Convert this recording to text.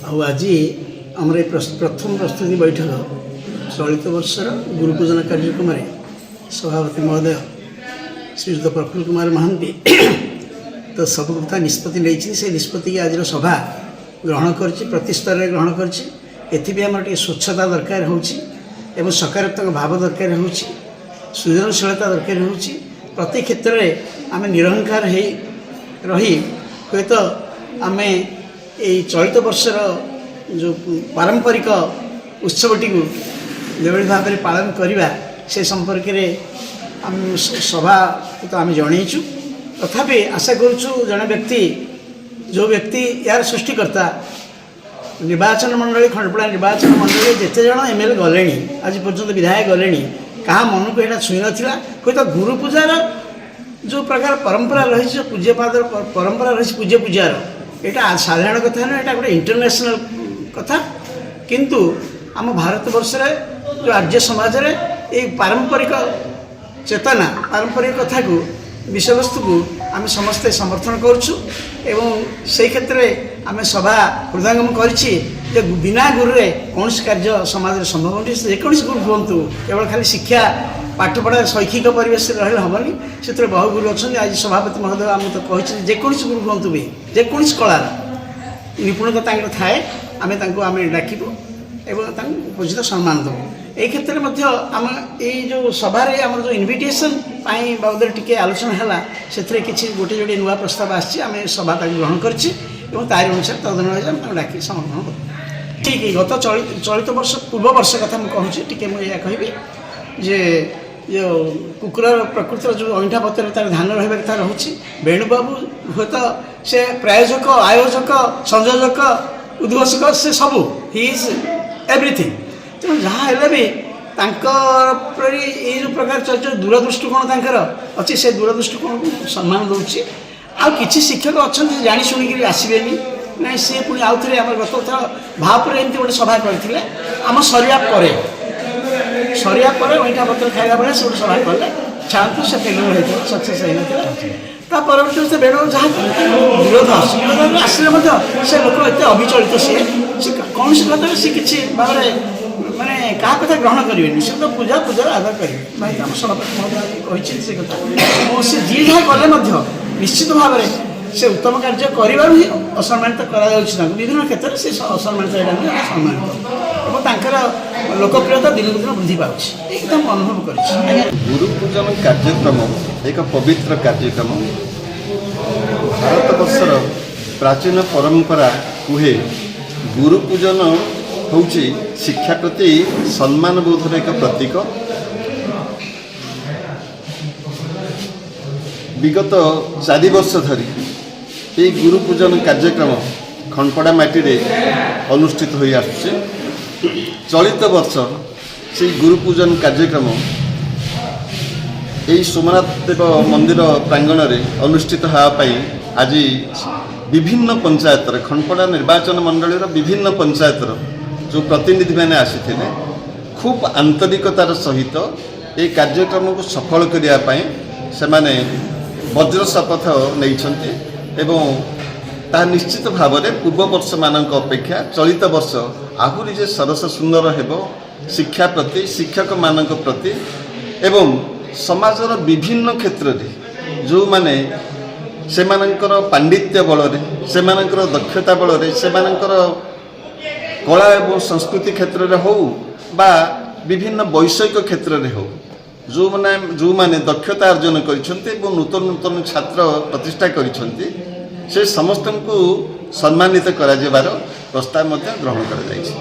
आज आम प्रथम प्रस्तुति बैठक चलित वर्षर गुरुपूजन कार्यक्रम सभापति महोदय श्रीयुक्त प्रफुल्ल कुमार महांती तो सब कथा निष्पत्ति नहीं से निष्पत्ति आज सभा ग्रहण कर प्रति स्तर में ग्रहण कर स्वच्छता दरकार हो सकारात्मक भाव दरकार हो सृजनशीलता दरकार हो प्रति क्षेत्र में आम निरहंकार रही हे तो आम ये चलित वर्षर जो पारंपरिक उत्सवटी को जो भाव में पालन करवा से संपर्क में आम सभा तो आम जनईचु तथापि आशा करुचु जड़े व्यक्ति जो व्यक्ति यार सृष्टिकर्ता निर्वाचन मंडली खंडपड़ा निर्वाचन मंडली जिते जन एमएलए गले आज पर्यंत विधायक गले क्या मन को यहाँ छुई नाला हे तो गुरु पूजार जो प्रकार परंपरा रही पूज्यपाद परंपरा रही पूज्य पूजार यहाँ साधारण कथा ना यहाँ गोटे इंटरनेशनल कथा किंतु आम भारत वर्ष जो आर्य समाज रे ये पारंपरिक चेतना पारंपरिक कथा को विषय वस्तु को आम समस्ते समर्थन करुँ से क्षेत्र में आम सभा हृदयंगम कर बिना गुरु रे कौन कार्य समाज संभव नहीं जेकोसी गुरु हूँ केवल खाली शिक्षा पाठपढ़ा शैक्षिक परिवेश रही हेनी से बहु गुरु अच्छा आज सभापति महोदय आम तो कही जेकोसी गुरु हूँ भी जेकोसी कलार निपुणता थाए आम डाकबू एवं उचित सम्मान देव ये क्षेत्र में आम यो सभारे आम जो इनविटेशन बाबद टी आलोचना है से किसी गोटे जोड़े नुआ प्रस्ताव आम सभा ग्रहण कर अनुसार तदनुसार डाक समर्थन कर ठीक है गत चलित वर्ष पूर्व वर्ष कथा मुझे टी मुझे कहि जे जो कुकुर प्रकृतिर जो अंठा पत्र तार ध्यान रहा रोचे वेणुबाबू हे तो से प्रायोजक आयोजक संयोजक उद्घोषक से सबू ही इज एवरीथिंग तेणु जहाँ हेल्ले भी ये जो प्रकार चलते दूरदृष्टिकोण अच्छी से दूरदृष्टिकोण को सम्मान दूसरी आउ कि शिक्षक अच्छा जाणी शुणिक आसबे ना सी पुणी आउ थे आम गत थर भावपुर एमती गोटे सभा करते आम सरिया अंठा पत्र खाइला बेले से गोटे सभा कले छाँतु से फेलुअर होता सक्सेस होता परवर्ती से बेण जहाँ विरोध आसले से लोक एत अविचलित सी कौन सी कथा सी किसी भाव माने क्या कथा ग्रहण करेंगे से तो पूजा पूजार आदर करेंगे भाई आम सभापति महोदय कही से कथा सी जी जहाँ कले निश्चित भाव में से उत्तम कार्य कर ही असम्मानित विभिन्न क्षेत्र से असम्मानित सम्मानित और लोकप्रियता दिन दिन वृद्धि पाँच एकदम अनुभव कर गुरु पूजन कार्यक्रम एक पवित्र कार्यक्रम भारत वर्षर प्राचीन परंपरा कहे गुरु पूजन हूँ शिक्षा प्रति सम्मान बोधर एक प्रतीक विगत 4 वर्ष धरी ये गुरु पूजन कार्यक्रम खंडपड़ा माटी रे अनुष्ठित हो आसुचे चलित वर्ष से गुरु पूजन कार्यक्रम यही सोमनाथ देव मंदिर प्रांगण में अनुष्ठित होगापाई आज विभिन्न पंचायतर खंडपड़ा निर्वाचन मंडल विभिन्न पंचायतर जो प्रतिनिधि मैंने आसी खूब आंतरिकतार सहित ये कार्यक्रम को सफल करने से माने वज्र शपथ नहीं एवं ता निश्चित भाव में पूर्व वर्ष मानक अपेक्षा चलित वर्ष आहुरी जे सरस सुंदर हेबो शिक्षा प्रति शिक्षक मानक प्रति एवं समाजर विभिन्न क्षेत्र में जो माने से मानकर पांडित्य बल से मानकर दक्षता बल से मानकर कला एवं संस्कृति क्षेत्र में हो बा विभिन्न वैषयिक क्षेत्र में हो जो माने दक्षता अर्जन करिसेंते एवं नूतन नूतन छात्र प्रतिष्ठा करिसेंते से समस्त को सम्मानित करा जेबार प्रस्ताव ग्रहण करा जायछि।